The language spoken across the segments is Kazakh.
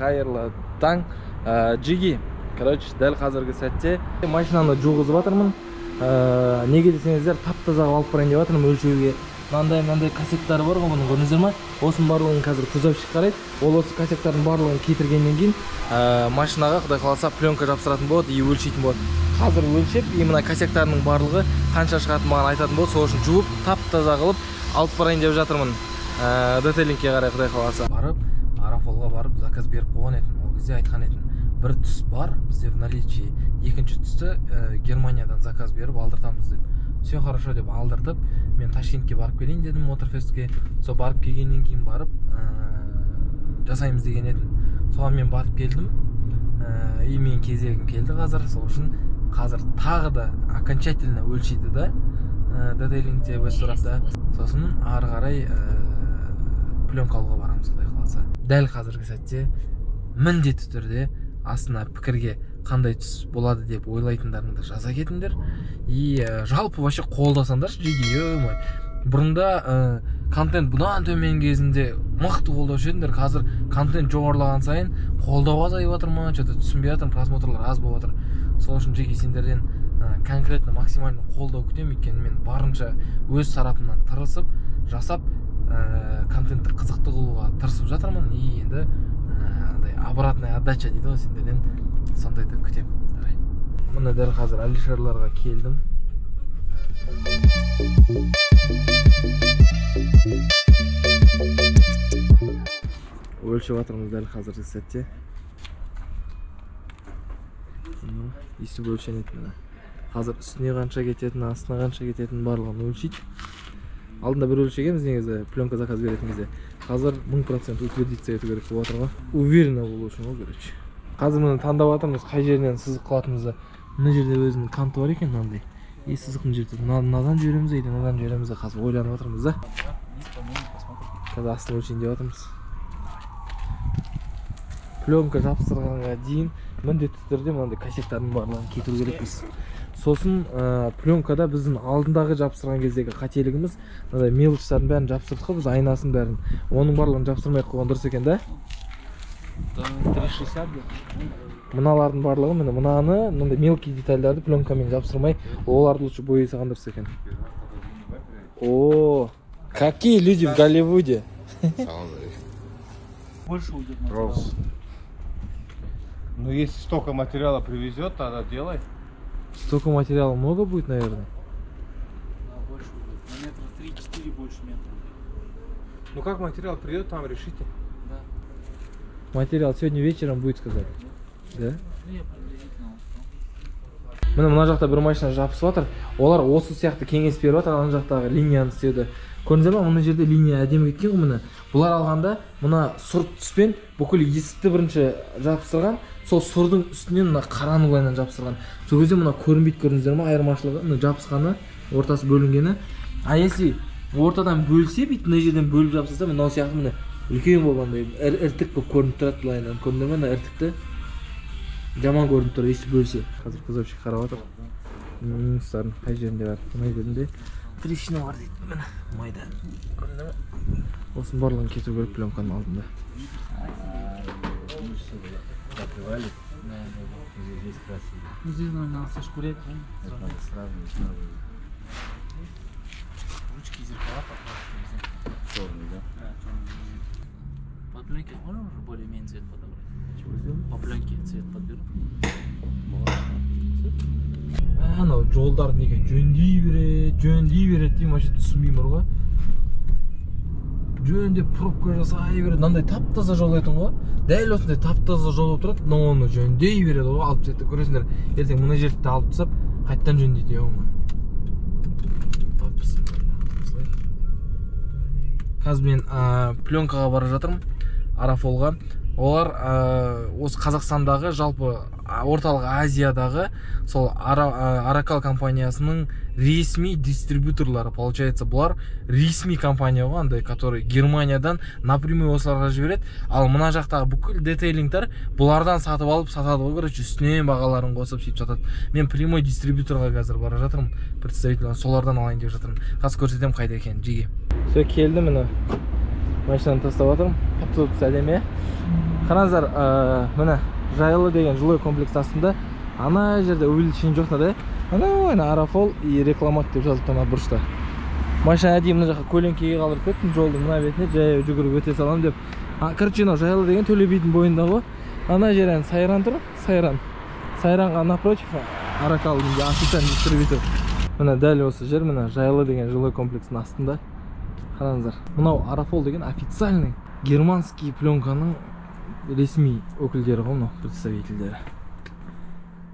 қайырлы таң. Джиги, короче, дәл қазіргі сәтте машинаны жуғызып жатырмын. Неге десеңіздер, тап-таза алып барайын деп жатырмын өлшеуге. Мынандай косяктары бар ғой, бұның көрдіңіздер ме? Осының барлығын қазір күзетші қарайды. Ол осы косяктардың барлығын кетіргеннен кейін машинаға құдай қаласа пленка жапсыратын болады и өлшейтін болады. Қазір өлшеп, и мына косяктарының барлығы қанша шығатынын маған айтатын болды. Сол үшін жуып, тап-таза қылып алып барайын деп жатырмын. Детейлингке қарай құдай қаласа. Барып, Арафолға барып заказ беріп қойған едім. Ол кезде айтқан едім. Бір түс бар бізде в наличии. Екінші түсті Германиядан заказ беріп алдыртамыз деп. Все хорошо деп алдыртып, мен Ташкентке барып келейін дедім Моторфестке. Сол барып келгеннен кейін барып жасаймыз деген едім. Соған мен барып келдім. И мен кезегім келді қазір. Сол үшін қазір тағы да окончательно өлшейді да детейлингте өз сұрапта. Сосын ары қарай пленка алуға барамыз құдай қаласа. Дәл қазіргі сәтте міндетті түрде астына пікірге қандай түс болады деп ойлайтындарыңды жаза кетіңдер. И жалпы вообще қолдасаңдаршы жеге. Бұрында контент бұдан төмен кезінде мықты қолдаушы едіңдер. Қазір контент жоғарылаған сайын қолдау азайып жатыр ма? Что-то түсінбей жатырмын, просмотрлар аз болып жатыр. Сол үшін жеге сендерден конкретно максимально қолдау күтемін. Өйткені мен барынша өз тарапымнан тырысып, жасап, контентті қызықты қылуға тырысып жатырмын. И енді обратная отдача дейді ғой, сендерден сондайды күтем. Мына дәл қазір Алишерларға келдім. Өлшеп жатырмыз дәл қазіргі сәтте. Естіп өлшенетін. Қазір үстіне қанша кететін, астына қанша кететін барлығын өлшейді. Алдында бір өлшегенбіз негізі пленка заказ беретін кезде. Қазір 1000% утвердиться ету керек болып жатыр ғой. Уверенно болу үшін ол короче. Қазір мені таңдап жатырмыз, қай жерінен сызық қылатынымызды. Мына жерде өзінің канты бар екен мынандай. И сызық мына жерде. Мынадан жібереміз, мынадан жібереміз. Қазір ойланып жатырмыз да. Қазір астын өлшейін деп жатырмыз. Пленка жапсырғанға дейін міндетті түрде мынандай косяктардың барлығын кетіру керекпіз. Сосын пленкада біздің алдындағы жапсырған кездегі қателігіміз мынандай мелочтардың бәрін жапсырдық қой біз, айнасын бәрін. Оның барлығын жапсырмай қойған дұрыс екен да? 360 мыналардың барлығы, мынаны, мынандай мелкий детальдарды пленкамен жапсырмай, оларды лучше боясаған дұрыс екен. О, какие люди в Голливуде! Больше уйдет материала. Ну, если столько материала привезет, тогда делай. Столько материала много будет, наверное? Да, больше будет. На метра 3-4 больше метра. Ну, как материал придет, там решите. Да. Материал сегодня вечером будет, сказать. Да? Ну, я приблизительно. Мына жақта бір машина жабысып жатыр. Олар осы сияқты кеңес беріп жатыр, ана жақтағы линияны істеуді. Көрдіңіздер ме? Мына жерде линия әдемі кеткен ғой міне. Бұлар алғанда мына сұр түспен бүкіл есікті бірінші жабыстырған, сол сұрдың үстінен мына қараны былайынан жабыстырған. Сол кезде мына көрінбейді, көрдіңіздер ме? Айырмашылығы мына жабысқаны, ортасы бөлінгені. А если ортадан бөлсе, бүйтіп мына жерден бөліп жабыстырса, мынау сияқты міне үлкен болғандай іртік болып көрініп тұрады былайынан. Көрдіңдер ме? Мына іртікті жаман көрініп тұр, есі бөлсе. Қазір қызапшық қарап жатыр. Минустарын қай жерінде бар? Мына жерінде трещина бар дейді. Міне майда. Көрдіңдер ме? Осының барлығын кетіру керек пленканың алдында. Закрывали? Да. Здесь красиво. Ну, здесь надо сошкурять. Сразу. Ручки зеркала покрашены. Черный, да? Да, черный. Под пленке можно уже более-менее цвет подобрать? Чего сделать? По пленке цвет подберу. Анау жолдар неге жөндей береді деймін, вообще түсінбеймін ғой. Жөндеп пробка жасай береді. Мынандай тап-таза жол етін ғой. Дәл осындай тап-таза жол болып тұрады, но оны жөндей береді ғой. Алып тастайды. Көресіңдер, ертең мына жерді алып тастап, қайттан жөндейді ғой. Қазір мен пленкаға бара жатырмын, Арафолға. Олар осы Қазақстандағы, жалпы орталық Азиядағы сол Аракал компаниясының ресми дистрибьюторлары. Получается, бұлар ресми компания ғой, андай, который Германиядан напрямую осыларға жібереді. Ал мына жақтағы бүкіл детейлингтер бұлардан сатып алып сатады ғой, короче, үстінен бағаларын қосып сөйтіп сатады. Мен прямой дистрибьюторға қазір бара жатырмын, представитель, солардан алайын деп жатырмын. Қазір көрсетемін қайда екенін, жеге. Все, келді міне. Машинаны тастап жатырмын. Құтты әдемі. Қараңыздар, міне жайлы деген жилой комплекс астында ана жерде увеличение жоқ да. Ана Арафол и рекламат деп жазылып тұр бұрышта. Машина әдейі мына жаққа көлеңкеге қалдырып кеттім, жолдың мына бетіне жаяу жүгіріп өте салам деп. Короче, жайлы деген Төле бидің бойында ғой. Ана жерден Сайран тұр, Сайранға напротив Аракал деген официальный дистрибьютор. Міне дәл осы жер, міне жайлы деген жилой комплексінің астында. Қараңыздар. Мынау Арафол деген официальный германский пленканың ресми өкілдері ғой, мынау представительдері.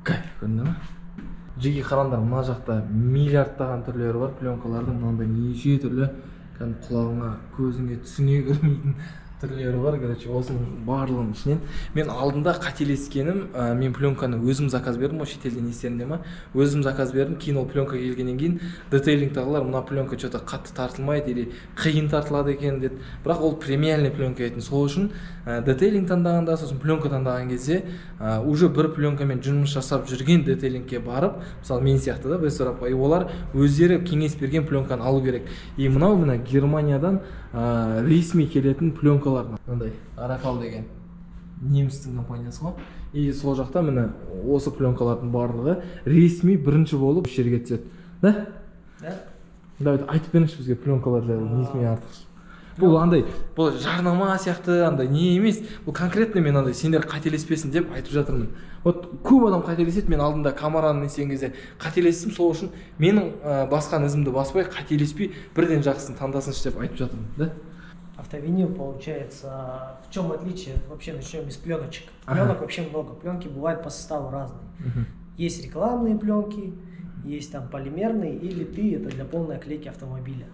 Кайф, көрінді ме? Жеге қараңдар, мына жақта миллиардтаған түрлері бар пленкалардың, мынандай неше түрлі, құлағыңа, көзіңе, түсіңе кірмейтін түрлері бар. Короче, осының барлығының ішінен мен алдында қателескенім, мен пленканы өзім заказ бердім, шетелден естерінде ма? Өзім заказ бердім, кейін ол пленка келгеннен кейін детейлингтағылар мына пленка что-то қатты тартылмайды или қиын тартылады екен деді. Бірақ ол премиальный пленка етін. Сол үшін детейлинг таңдағанда, сосын пленка таңдаған кезде уже бір пленкамен жұмыс жасап жүрген детейлингке барып, мысалы мен сияқты да, біз сұрап, олар өздері кеңес берген пленканы алу керек. И мынау мына Германиядан ресми келетін пленкалар, мындай Аракал деген немістің компаниясы ғой. И сол жақта міне осы пленкалардың барлығы ресми бірінші болып жерге түседі. Да? Да. Давайте айтып беріңізші бізге пленкалар жайлы, несімен артық. Бұл андай, бұл жарнама сияқты андай не емес. Бұл конкретно мен андай сендер қателеспесін деп айтып жатырмын. Вот көп адам қателеседі, мен алдында камераны несеген кезде қателестім, сол үшін менің басқан ізімді баспай, қателеспей бірден жақсысын таңдасыншы деп айтып жатырмын, да? Автовинил получается, в чем отличие? Вообще начнем из пленочек. Пленок вообще много. Пленки бывают по составу разные. Есть рекламные пленки, есть там полимерные, или ты это для полной оклейки автомобиля.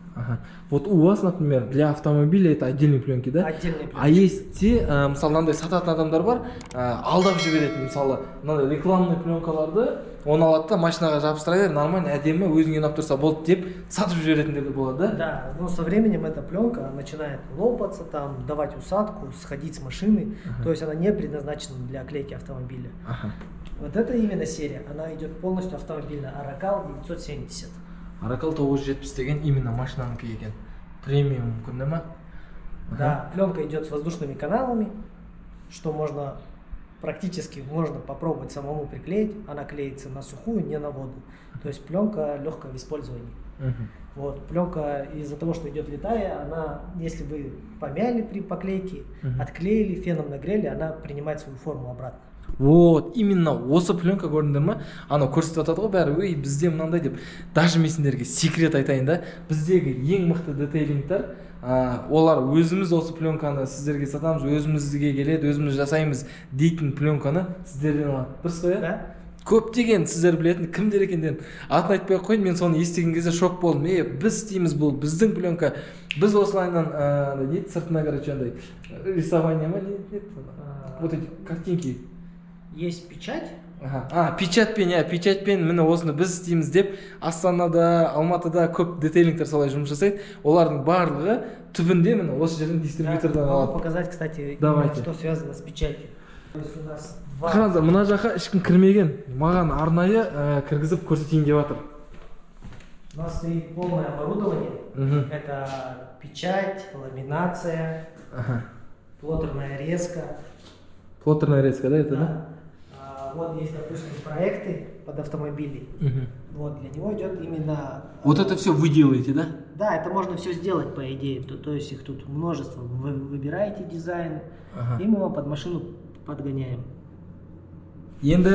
Вот у вас, например, для автомобиля это отдельные пленки, да? Отдельные пленки. А есть те, мысалы, мынандай сататын адамдар бар, алдап жіберетін, мысалы, мынандай рекламный пленкаларды оны алады да машинаға жабыстыра бер, нормально, әдемі, өзіңе ұнап тұрса болды деп сатып жіберетіндер де болады, да? Да, но со временем эта пленка начинает лопаться, там, давать усадку, сходить с машины, то есть она не предназначена для оклейки автомобиля. Вот это именно серия, она идет полностью автомобильная, Аракал 970. Аракал 970 деген именно машинаныкі екен. Премиум мүмкін, да ма? Да, пленка идет с воздушными каналами, что можно практически можно попробовать самому приклеить, она клеится на сухую, не на воду. То есть пленка легкая в использовании. Вот, пленка из-за того, что идет летая, она, если вы помяли при поклейке, отклеили, феном нагрели, она принимает свою форму обратно. Вот, именно осы пленка көрдіңдер ма? Анау көрсетіп жатады ғой бәрі, ой, бізде мынандай деп. Даже мен сендерге секрет айтайын да, біздегі ең мықты детейлингтер, олар өзіміз осы пленканы сіздерге сатамыз, өзімізге келеді, өзіміз жасаймыз дейтін пленканы сіздерден алады. Дұрыс қой, да? Көптеген сіздер білетін кімдер екенден атын айтпай ақ қойын, мен соны естіген кезде шок болдым. Біз істейміз, бұл біздің пленка. Біз осылайынан не дейді, сыртына короче андай рисование ма не дейді? Вот эти картинки. Есть печать. Печатпен міне осыны біз істейміз деп Астанада, Алматыда көп детейлингтер солай жұмыс жасайды. Олардың барлығы түбінде міне осы жерден дистрибьютордан алады. Могу показать, кстати, что связано с печатью. Қараңыздар, мына жаққа ешкім кірмеген. Маған арнайы кіргізіп көрсетейін деп жатыр. У нас стоит полное оборудование. Это печать, ламинация, плоттерная резка. Плоттерная резка, да, это, да? Вот есть, допустим, проекты под автомобили. Вот для него идет именно... Вот это все вы делаете, да? Да, это можно все сделать, по идее. То есть их тут множество. Вы выбираете дизайн, и мы его под машину подгоняем. Енді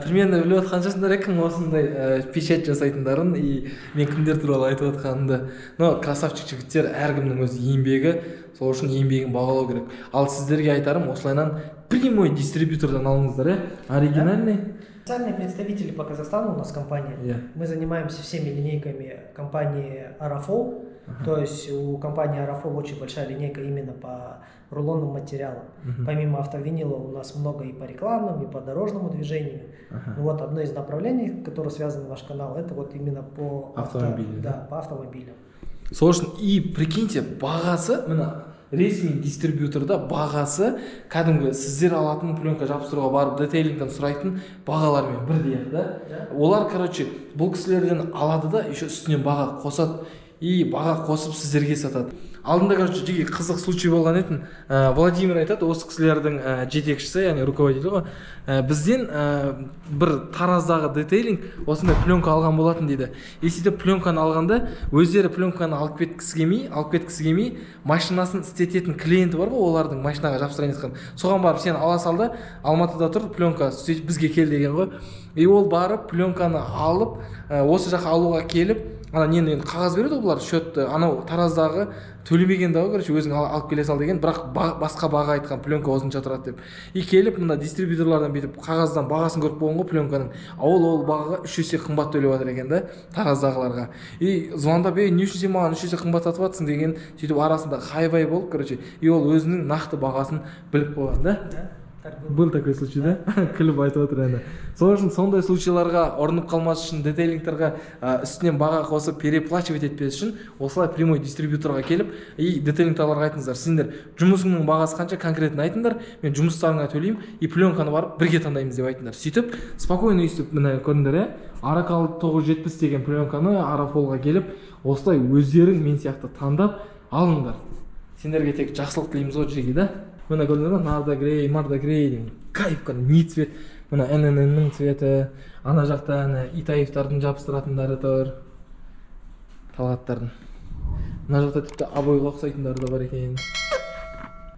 примерно біліп отқан жасындар кім осындай печать жасайтындарын и мен кімдер туралы айтып отқанымды. Но красавчик жігіттер, әркімнің өз еңбегі, сол үшін еңбегін бағалау керек. Ал сіздерге айтарым, осылайнан прямой дистрибьютордан алыңыздар, оригинальный. Официальные представители по Казахстану у нас компания. Мы занимаемся всеми линейками компании Арафол. То есть у компании Арафол очень большая линейка именно по рулонным материалам. Помимо автовинила у нас много и по рекламным, и по дорожному движению. Вот одно из направлений, которое связано наш канал, это вот именно по автомобилям. Да, по автомобилям. Сол үшін и прикиньте, бағасы мына ресми дистрибьюторда бағасы кәдімгі сіздер алатын пленка жабыстыруға барып детейлингтен сұрайтын бағалармен бірдей, да? Олар, короче, бұл кісілерден алады да, еще үстінен баға қосады и баға қосып сіздерге сатады. алдында короче жеге қызық случай болған еді. Владимир айтады, осы кісілердің жетекшісі, яғни руководителі ғой. Бізден бір Тараздағы детейлинг осындай пленка алған болатын дейді. И сөйтіп пленканы алғанда өздері пленканы алып кеткісі келмей, машинасын істететін клиенті бар ғой, олардың машинаға жапсырайын еткен. Соған барып сен ала сал да, Алматыда тұр, пленка сөйтіп бізге кел деген ғой. И ол барып пленканы алып, осы жаққа алуға келіп, ана нені қағаз береді олар, счетты, анау Тараздағы төлемегендағы, короче, өзің алып келе сал деген, бірақ басқа баға айтқан, пленка осынша тұрады деп. И келіп, мында дистрибьюторлардан бүйтіп қағаздан бағасын көріп болған ғой пленканың. Ол бағаға 3 есе қымбат төлеп жатыр екен да, Тараздағыларға. И звондап, не үшін сен маған 3 есе қымбат сатып жатсың деген, сөйтіп арасында хайвай болып, короче, и ол өзінің нақты бағасын біліп қойған да. Был такой случай, да? Күліп айтып отыр енді. Сол үшін сондай случайларға орнып қалмас үшін, детейлингтерға үстінен баға қосып переплачивать етпес үшін, осылай прямой дистрибьюторға келіп, и детейлингтерларға айтыңыздар, сендер жұмысыңның бағасы қанша конкретно айтыңдар, мен жұмыстарыңа төлеймін, и пленканы барып бірге таңдаймыз деп айтыңдар. Сөйтіп, спокойно өйстіп, міне көрдіңдер, Аракал 970 деген пленканы Арафолға келіп, осылай өздерің мен сияқты таңдап алыңдар. Сендерге тек жақсылық тілейміз ғой жеге, да? Мына көрдіңдер ма? Нарда Грей, Марда Грей деген кайф кәдімгі ни цвет. Мына ННН-ның цветі, ана жақта Итаевтардың жабыстыратындары тұр, Талғаттардың. Мына жақта тіпті обойға ұқсайтындары да бар екен.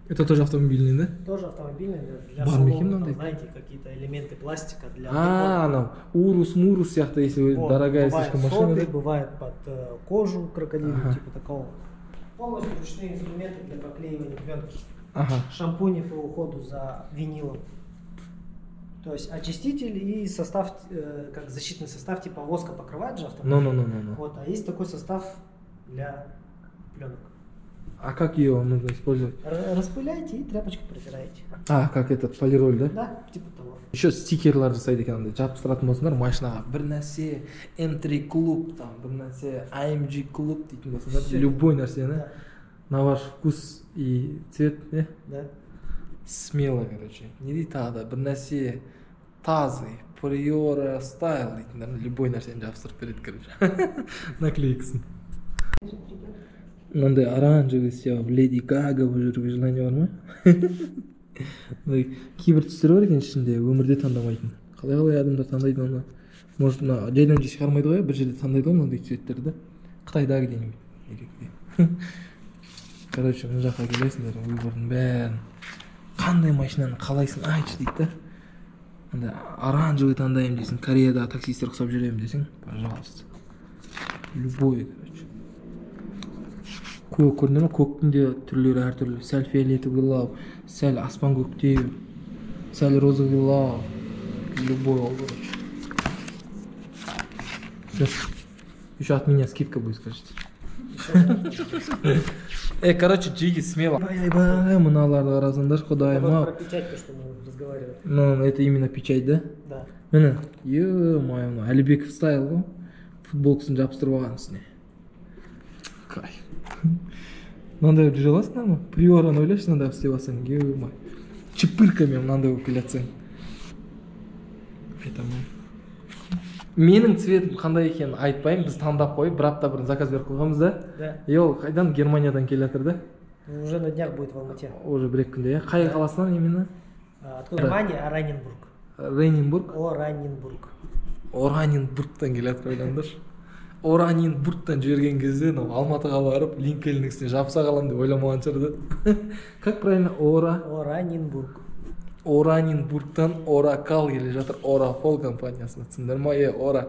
Это тоже автомобильный, да? Тоже автомобильный, для бар салона, мекен, там, знаете, какие-то элементы пластика для анау Урус-Мурус сияқты, если вот, дорогая слишком машина. Бывает соты, бывает под кожу крокодилию, типа такого. Полностью ручные инструменты для проклеивания пленки. Шампуни по уходу за винилом. То есть очиститель и состав, как защитный состав, типа воска покрывает же автомобиль. Вот, а есть такой состав для пленок. А как ее нужно использовать? Распыляйте и тряпочкой протираете. Как этот полироль, да? Да, типа того. Еще стикерлар жасайды екен, андай жабыстыратын болсаңдар машинаға бір нәрсе M3 клуб, там бір нәрсе AMG клуб дейтін болсаңдар, любой нәрсені на ваш вкус и цвет, да? Смело, короче. Не дейді тағы да бір нәрсе тазый, приора стайл дейтіндер, любой нәрсені жабыстырып береді, короче. Наклейкасын. Мынандай оранжевый сияп, Леди Гага болып жүруге желание бар ма? Кейбір түстер бар екен ішінде, өмірде таңдамайтын. Қалай адамдар таңдайды оны? Может, жайдан жей шығармайды ғой, бір жерде таңдайды ғой мынандай цветтерді. Қытайда где-нибудь. Короче, мына жаққа келесіңдер, выбордың бәрін. Қандай машинаны қалайсың, айтшы дейді да. Анда оранжевый таңдаймын дейсің, Кореяда таксистер ұқсап жүремін десең, пожалуйста. Любой, короче. Көк көрінді ме? Көктің де түрлері әртүрлі. Сәл фиолетовыйлау, сәл аспан көктеу, сәл розовыйлау. Любой ол, короче. Все. Еще от меня скидка будет, скажите. Короче, Джиги, смело. Бай-бай, мыналарды қарасаңдар, құдайым-ау. Про печать, то, что мы разговаривали. Ну, это именно печать, да? Да. Міне, ё-моё, Әлібеков стайл ғой. Футболкасын жабыстырып алған үстіне. Кайф. Мынандай болып жүре аласыңдар ма? Приораны ойлашы, мынандай істеп алсаң, ё-моё. Чипыркамен мынандай болып келе жатсаң. Айтамын. Менің цветім қандай екенін айтпаймын, біз таңдап қойып, бір апта бұрын заказ беріп қойғанбыз да. Да. И ол қайдан? Германиядан келе жатыр да. Уже на днях будет в Алмате. Уже бір екі күнде, қай қаласынан именно? Откуда? Германия, Ораненбург. Рейненбург? Ораненбург. Ораненбургтан келе жатыр, ойлаңдаршы. Ораненбургтан жіберген кезде, Алматыға барып, Линкольннің үстіне жабыса қалам деп ойламаған шығар да. Как правильно? Ораненбург. Ораненбургтан Оракал келе жатыр, Орafol компаниясына. Түсіндіңдер ма? Ора.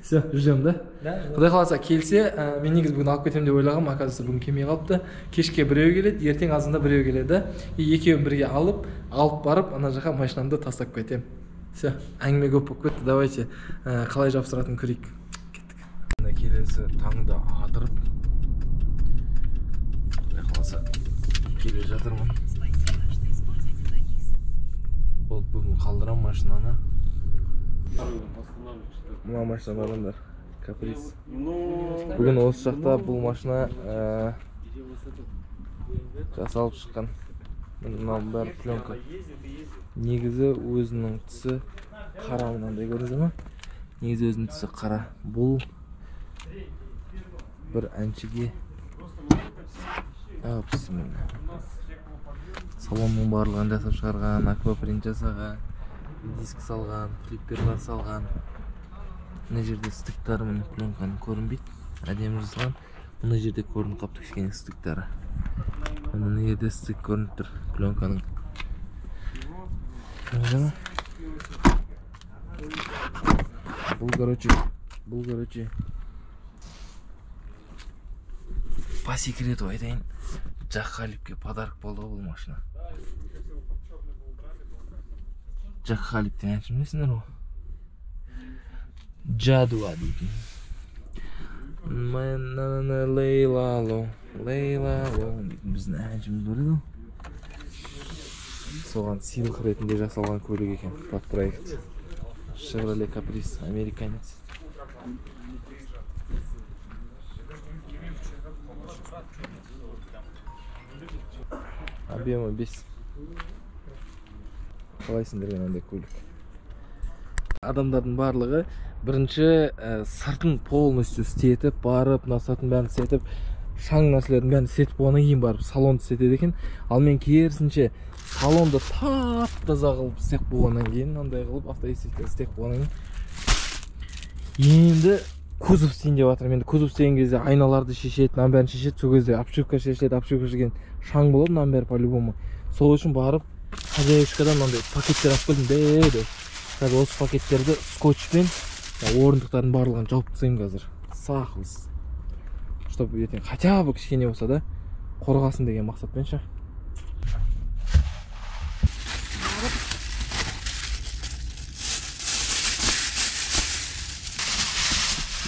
Все, ждем, да? Да. Құдай қаласа келсе, мен негіз бүгін алып кетемін деп ойлағам, оказывается бүгін келмей қалыпты. Кешке біреу келеді, ертең азында біреу келеді. И екеуін бірге алып барып, ана жаққа машинамды тастап кетем. Все, әңгіме көп болып кетті. Давайте қалай жабыстыратын көрейік. Кеттік. Келесі таңда адырып. Құдай қаласа келе жатырмын. Ол бүгін қалдырам машинаны. Мына машина барыңдар. Каприз. Бүгін осы жақта бұл машина жасалып шыққан. Мынаның бәрі пленка. Негізі өзінің түсі қара, мынандай көрдіңіздер ме? Негізі өзінің түсі қара. Бұл бір әншіге Бисмилла. Салонның барлығын жасап шығарған, аквапринт жасаған, диск салған, флипперлар салған. Мына жерде стыктары міне пленканың көрінбейді. Әдемі жасалған. Мына жерде көрініп қапты кішкене стыктары. Мына жерде стык көрініп тұр пленканың. Бұл короче по секрету айтайын, Джахалипке подарок болды бұл машина. Джахалиптен әнші білесіңдер ғой? Джадуа дейтін. Лейлало дейтін біздің әншіміз бар еді. Соған сыйлық ретінде жасалған көлік екен, под проект. Chevrolet Caprice, американец. Объемы 5. Қалайсыңдар андай көлік? Адамдардың барлығы бірінші сыртын полностью істетіп, барып, сыртын бәрін істетіп, шаң нәрселердің бәрін істетіп болғаннан кейін барып салонды істетеді екен. Ал мен керісінше салонды тап-таза қылып істеп болғаннан кейін, андай қылып автоэстетика істеп болғаннан кейін енді кузов істейін деп жатырмын. Енді кузов істеген кезде айналарды шешеді, мынаның бәрін шешеді, сол кезде обшивка шешіледі, обшивка шешкен шаң болады, мынаның бәрі по-любому. Сол үшін барып хозяюшкадан мынандай пакеттер алып келдім дейді. Қазір осы пакеттерді скотчпен орындықтардың барлығын жауып тастаймын қазір. Сақылыс. Чтобы ертең хотя бы кішкене болса да қорғасын деген мақсатпен ше.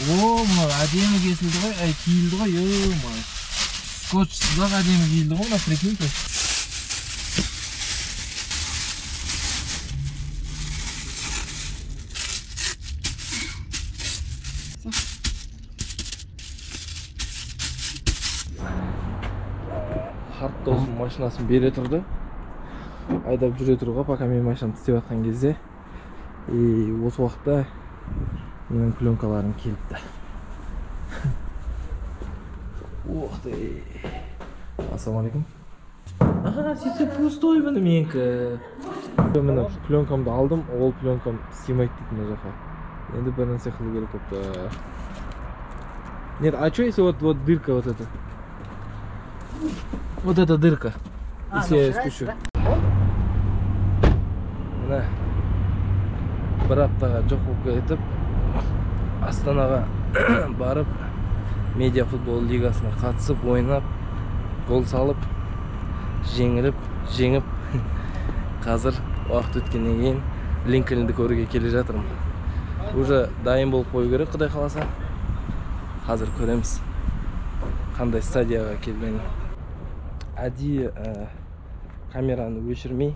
Мына әдемі кесілді ғой, киілді ғой, скотчсыз-ақ әдемі киілді ғой, мына прикиньте. Хартта осы машинасын бере тұрды. Айдап жүре тұруға, пока мен машинамды істеп жатқан кезде. Осы уақытта менің пленкаларым келіпті. Ух ты! Ассалаумалейкум. Сөйтсе пустой міне менікі. Мен пленкамды алдым, ол пленкам сыймайды дейді мына жаққа. Енді бір нәрсе қылу керек болыпты. Нет, а что если вот дырка вот эта? Вот эта дырка. Если я спущу. Мына бір аптаға жоқ болып кетіп, Астанаға барып, медиа футбол лигасына қатысып, ойнап, гол салып, жеңіп, қазір уақыт өткеннен кейін Линкольнді көруге келе жатырмын. Уже дайын болып қою керек, Құдай қаласа. Қазір көреміз қандай стадияға келгенін. Әдейі камераны өшірмей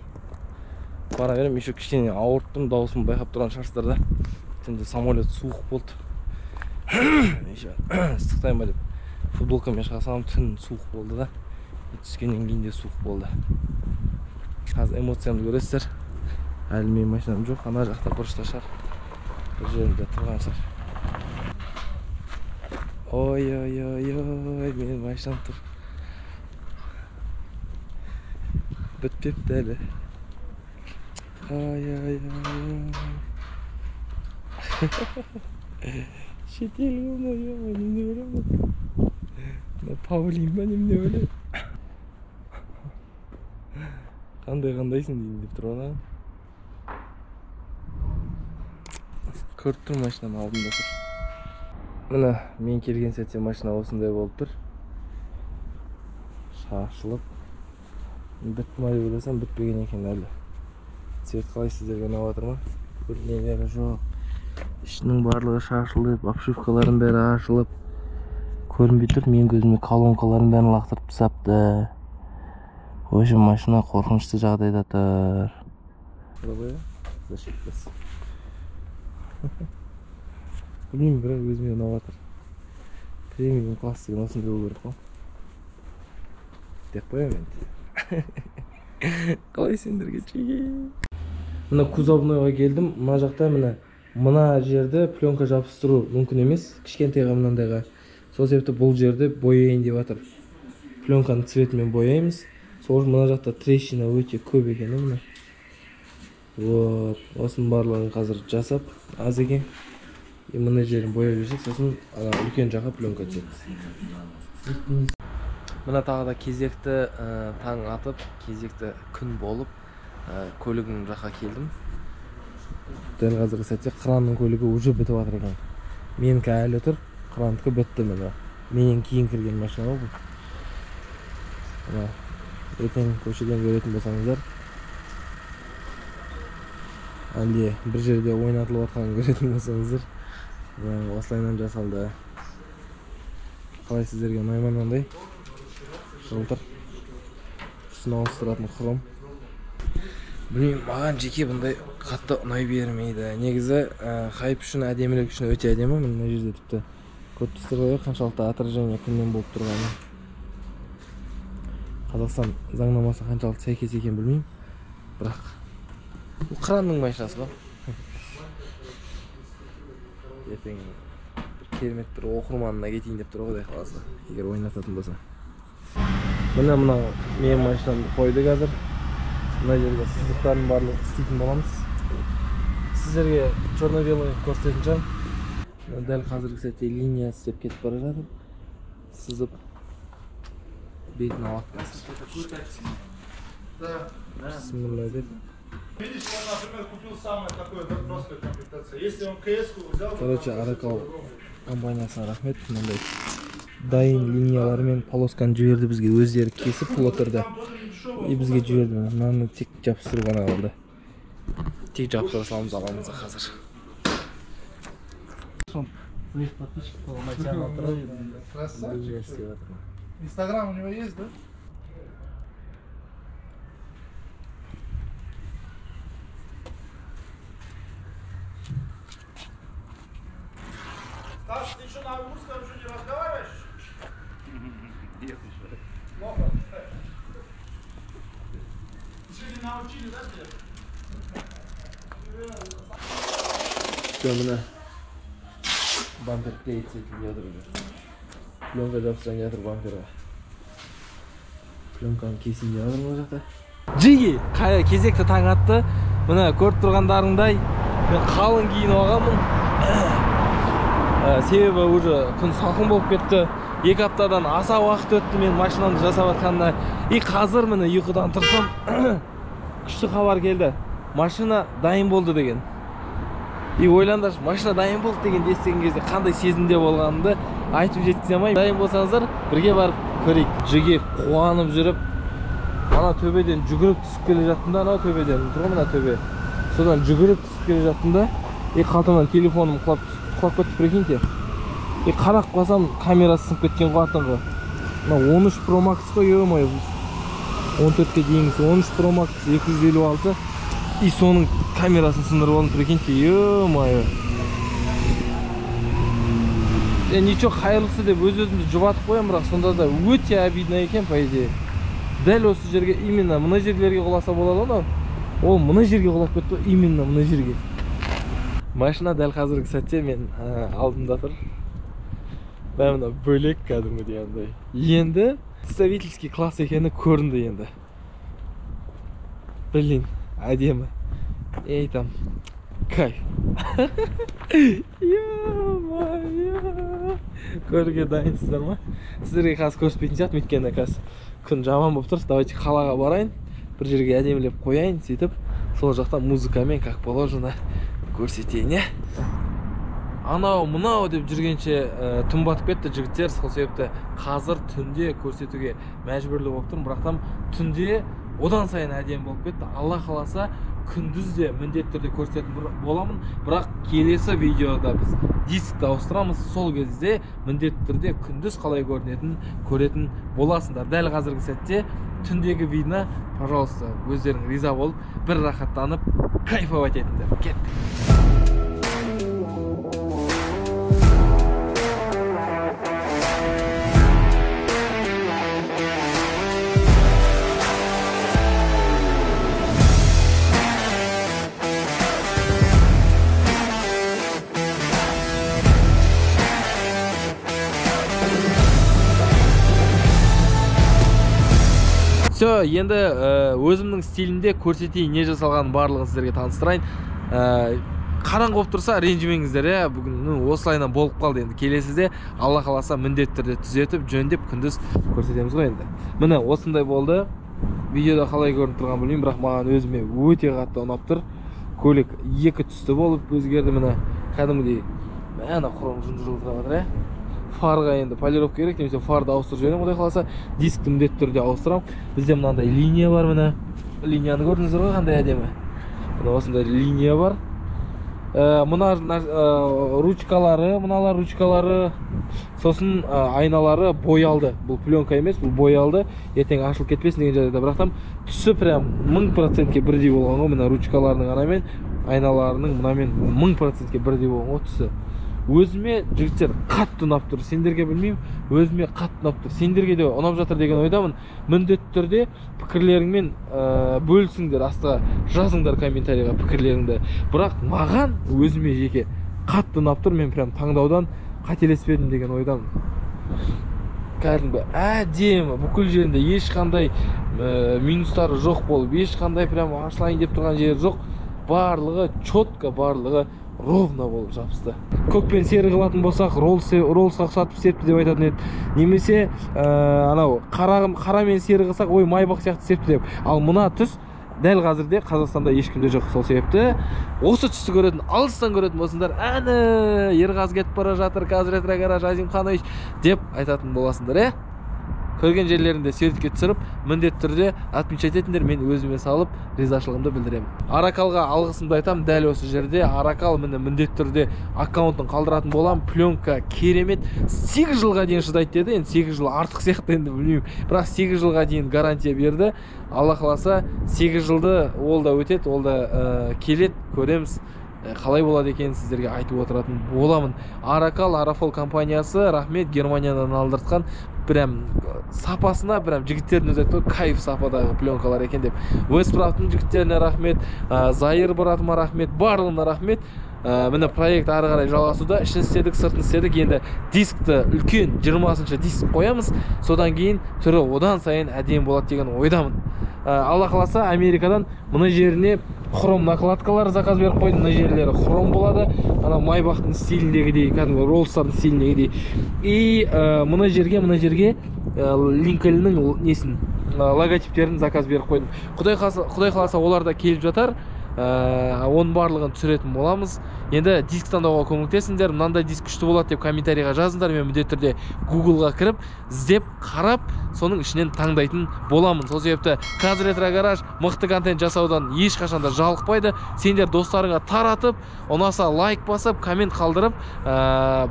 бара берем, еще кішкене ауырттым, дауысым байқап тұрған шығарсыздар. Түнде самолет суық болды. Ыстықтайын ба деп футболкамен шыға салам, түн суық болды да. Түскеннен кейін де суық болды. Қазір эмоциямды көресіздер. Әлі мен машинам жоқ, ана жақта бұрышта шығар. Бір жерінде тұрған шығар. Ой, менің машинам тұр. Бітпепті әлі. Шетел ғына, немне өлем ба? Павлин ба, немне өлем? Қандайсың дейін деп тұр ona. Көріп тұр машинам алдында тұр. Мына мен келген сәтте машина осындай болып тұр. Шашылып. Бітті ма деп ойласам, бітпеген екен әлі. Цвет қалай сіздерге ұнап жатыр ма? Нелері жоқ. Ішінің барлығы шашылып, обшивкалардың бәрі ашылып. Көрінбей тұр, мен көзіме колонкалардың бәрін лақтырып тастапты. В общем, машина қорқынышты жағдайда тұр. Пробуя? Защиттас. Білмеймін, бірақ өзіме ұнап жатыр. Премиум класс деген осындай болу керек қой. Деп қоямын енді. Қалай сендерге чеге? Мына кузовныйға келдім. Мына жақта мына жерде пленка жабыстыру мүмкін емес. Кішкентайға мынандайға. Сол себепті бұл жерде бояйын деп жатыр. Plyonkanın цветімен бояймыз. Сол үшін мына жақта трещина өте көп екен, міне. Вот, осының барлығын қазір жасап, аз екен. Мына жерін бояп жіберсек, сосын үлкен жаққа пленка түседі. Мына тағы да кезекті таң атып, кезекті күн болып, көлігім жаққа келдім. Дәл қазіргі сәтте қыранның көлігі уже бітіп жатыр екен. Менікі әлі тұр, қырандікі бітті міне. Менен кейін кірген машина ғой. Ертең көшеден көретін болсаңыздар, әлде бір жерде ойнатылып жатқанын көретін болсаңыздар, осылайынан жасалды. Қалай сіздерге ұнайды ма мынандай? Жылтыр. Үстін ауыстыратын хром. Білмеймін, маған жеке бұндай қатты ұнай бермейді. Негізі хайп үшін, әдемілік үшін өте әдемі. Мына жерде тіпті көріп ғой, қаншалықты отражение күннен болып тұрғаны. Қазақстан заңнамасы қаншалықты сәйкес екен білмеймін. Бірақ бұл қыранның машинасы ғой. Ертең керемет бір оқырманына кетейін деп тұр ғой, қаласы, егер ойнататын болса. Мына менің машинамды қойды қазір. Мына жерге сызықтарын барлығы істейтін боламыз. Сіздерге черно-белый көрсететін шығармын. Дәл қазіргі сәтте линия істеп кетіп бара жатыр. Сызып бетін алады қазір. Бисмилlah деп. Видишь, он, например, купил самое такое простое комплектация. Если он КС-ку взял... Короче, Аракал компаниясына рахмет. Мындай дайын линиялармен полосканы жіберді бізге, өздері кесіп плоттерді. И бізге жіберді. Мынаны тек жабыстыру ғана қалды. Тек жабыстыра саламыз, аламыз қазір. Инстаграм у него есть, да? Стас, ты что, на русском что, не разговариваешь? Нет еще. Плохо. Еще не научили, да, тебя? Все, мына бампер клеится етіліп жатыр. Пленка жапсаң жатыр бамперға. Пленканы кесейін жатыр мына жақта. Джиги, кезекті таң атты. Мына көріп тұрғандарыңдай, мен қалың киініп алғанмын. Себебі уже күн салқын болып кетті. 2 аптадан аса уақыт өтті мен машинамды жасап жатқанына. И қазір міне ұйқыдан тұрсам, күшті хабар келді. Машина дайын болды деген. И ойлаңдаршы, машина дайын болды деген естіген кезде қандай сезімде болғанымды айтып жеткізе алмаймын. Дайын болсаңыздар, бірге барып көрейік. Джиги қуанып жүріп, ана төбеден жүгіріп түсіп келе жаттым да, ана төбеден тұр мына төбе. Содан жүгіріп түсіп келе жаттым да, қалтамнан телефоным құлап кетті, прикиньте. Қарап қалсам, камерасы сынып кеткен қуатынғы. Мына 13 Pro Max қой, ё-моё. 14-ке дейінгісі 13 Pro Max 256. И соның камерасын сындырып алдым, прикиньте, ё-моё. Ничего, қайырлысы деп өз-өзімді жұбатып қоям, бірақ сонда да өте обидно екен, по идее. Дәл осы жерге, именно мына жерлерге құласа болады ғой. Ол мына жерге құлап кетті, именно мына жерге. Машина дәл қазіргі сәтте мен алдымда тұр. Бәрімді бөлек кәдімгі андай. Енді представительский класс екені көрінді енді. Блин, әдемі. Ей там, кайф. Ё-моё. Көруге дайынсыздар ма? Сіздерге қазір көрсетпейтін сияқты, өйткені қазір күн жаман болып тұр. Давайте қалаға барайын, бір жерге әдемілеп қояйын, сөйтіп сол жақта музыкамен как положено көрсетейін, е? Анау, мынау деп жүргенше түн батып кетті жігіттер, сол себепті қазір түнде көрсетуге мәжбүрлі болып тұрмын, бірақтан түнде одан сайын әдемі болып кетті. Алла қаласа күндіз де міндетті түрде көрсететін боламын, бірақ келесі видеода біз дискті ауыстырамыз, сол кезде міндетті түрде күндіз қалай көретін боласыңдар. Дәл қазіргі сәтте түндегі видеоны, пожалуйста, өздерің риза болып, бір рахаттанып, кайфовать етіңдер. Кеттік. енді өзімнің стилімде көрсетейін не жасалғанын барлығын сіздерге таныстырайын. Қараңғы болып тұрса ренжімеңіздер, бүгін осылайынан болып қалды. Енді келесіде Алла қаласа міндетті түрде түзетіп, жөндеп күндіз көрсетеміз ғой енді. Міне осындай болды. Видеода қалай көрініп тұрған білмеймін, бірақ маған өзіме өте қатты ұнап тұр. Көлік екі түсті болып өзгерді. Міне кәдімгідей мына хром жылтырап жатыр. Фарға енді полировка керек, немесе фарды ауыстырып жіберемін. Құдай қаласа дискті міндетті түрде ауыстырамын. Бізде мынандай линия бар, міне. Линияны көрдіңіздер ғой, қандай әдемі. Мына осындай линия бар. Мына ручкалары, мыналар ручкалары, сосын айналары боялды. Бұл пленка емес, бұл боялды. Ертең ашылып кетпесін деген жағдайда, бірақ там түсі прям 1000%-ке бірдей болған ғой. Мына ручкаларының анамен, айналарының мынамен 1000%-ке бірдей болған ғой түсі. Өзіме жігіттер қатты ұнап тұр. Сендерге білмеймін, өзіме қатты ұнап тұр. Сендерге де ұнап жатыр деген ойдамын. Міндетті түрде пікірлеріңмен бөлісіңдер, астыға жазыңдар комментарийға пікірлеріңді. Бірақ маған өзіме жеке қатты ұнап тұр. Мен прям таңдаудан қателеспедім деген ойдамын. Кәдімгі әдемі, бүкіл жерінде ешқандай минустары жоқ болып, ешқандай прям ашылайын деп тұрған жері жоқ. Барлығы четко, барлығы ровно болып жабысты. Көкпен сері қылатын болсақ, роллсқа ұқсатып істепті деп айтатын еді. Немесе анау қарамен сері қылсақ, ой майбақ сияқты істепті деп. Ал мына түс дәл қазірде Қазақстанда ешкімде жоқ. Сол себепті осы түсті көретін, алыстан көретін болсыңдар, әні Ерғазы кетіп бара жатыр, қазір ретрогараж Азимханович деп айтатын боласыңдар, Көрген жерлерінде суретке түсіріп, міндетті түрде отмечать етіңдер, мен өзіме салып ризашылығымды білдіремін. Аракалға алғысымды айтам, дәл осы жерде. Аракал міндетті түрде аккаунтын қалдыратын болам. Пленка керемет. 8 жылға дейін шыдайды деді. Енді 8 жыл артық сияқты енді білмеймін. Бірақ 8 жылға дейін гарантия берді. Алла қаласа 8 жылды ол да өтеді, ол да келеді, көреміз. Қалай болады екен сіздерге айтып отыратын боламын. Аракал, Арафол компаниясы, рахмет, Германиядан алдыртқан. Прям сапасына, прям жігіттердің өзі айтты, кайф сападағы пленкалар екен деп. Весправтың жігіттеріне рахмет, Зайыр бұратыма рахмет, барлығына рахмет. Міне проект ары қарай жалғасуда. Ішін істедік, сыртын істедік. Енді дискті үлкен 20-шы диск қоямыз. Содан кейін түрі одан сайын әдемі болады деген ойдамын. Алла қаласа Америкадан мына жеріне хром накладкалар заказ беріп қойды. Мына жерлері хром болады. Ана майбақтың стиліндегідей, кәдімгі роллстардың стиліндегідей. И мына жерге Линкольннің несін, логотиптерін заказ беріп қойдым. Құдай қаласа олар да келіп жатар. Оның барлығын түсіретін боламыз. Енді диск таңдауға көмектесіңдер. Мынандай диск күшті болады деп комментарийға жазыңдар. Мен міндетті түрде Google-ға кіріп, іздеп, қарап, соның ішінен таңдайтын боламын. Сол себепті қазір ретрогараж мықты контент жасаудан ешқашанда жалықпайды. Сендер достарыңа таратып, ұнаса лайк басып, коммент қалдырып,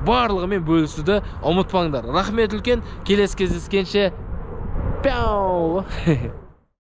барлығымен бөлісуді ұмытпаңдар. Рахмет үлкен. Келесі кездескенше. Пяу!